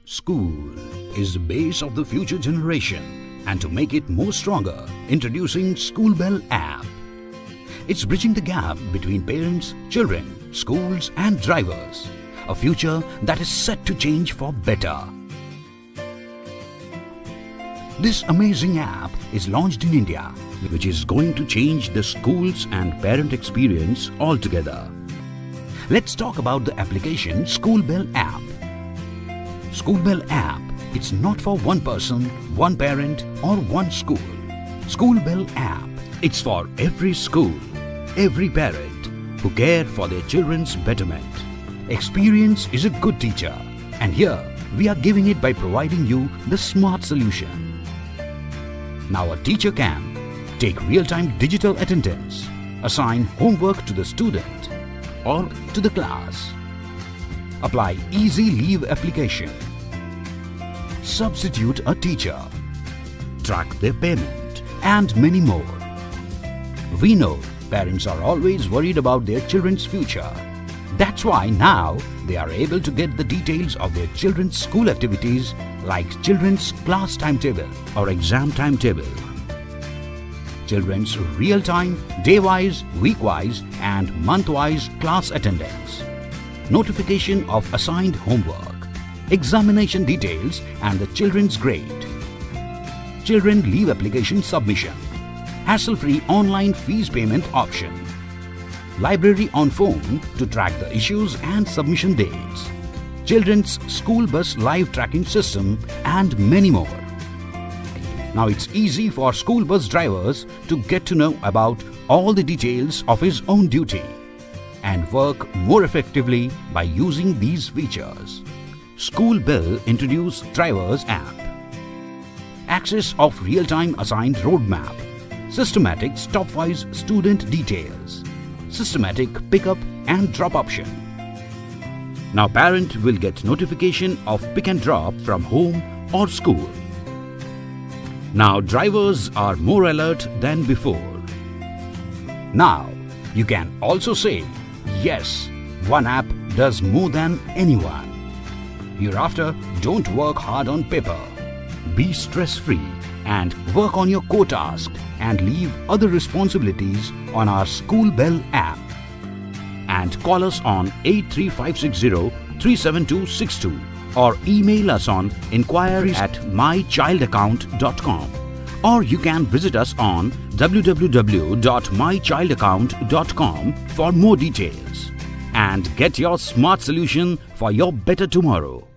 School is the base of the future generation, and to make it more stronger, introducing School Bell app. It's bridging the gap between parents, children, schools and drivers. A future that is set to change for better. This amazing app is launched in India, which is going to change the schools and parent experience altogether. Let's talk about the application School Bell app. School Bell app, it's not for one person, one parent or one school. School Bell app, it's for every school, every parent who care for their children's betterment. Experience is a good teacher, and here we are giving it by providing you the smart solution. Now a teacher can take real-time digital attendance, assign homework to the student or to the class, apply easy leave application, substitute a teacher, track their payment and many more. We know parents are always worried about their children's future. That's why now they are able to get the details of their children's school activities like children's class timetable or exam timetable, children's real-time, day-wise, week-wise and month-wise class attendance, notification of assigned homework, examination details and the children's grade, children leave application submission, hassle-free online fees payment option, library on phone to track the issues and submission dates, children's school bus live tracking system and many more. Now it's easy for school bus drivers to get to know about all the details of his own duty and work more effectively by using these features. School Bell introduced Drivers app, access of real-time assigned roadmap, systematic stopwise student details, systematic pickup and drop option. Now parent will get notification of pick and drop from home or school. Now drivers are more alert than before. Now you can also say, yes, one app does more than anyone. Hereafter, don't work hard on paper. Be stress-free and work on your core task and leave other responsibilities on our School Bell app. And call us on 83560-37262 or email us on inquiries@mychildaccount.com, or you can visit us on www.mychildaccount.com for more details and get your smart solution for your better tomorrow.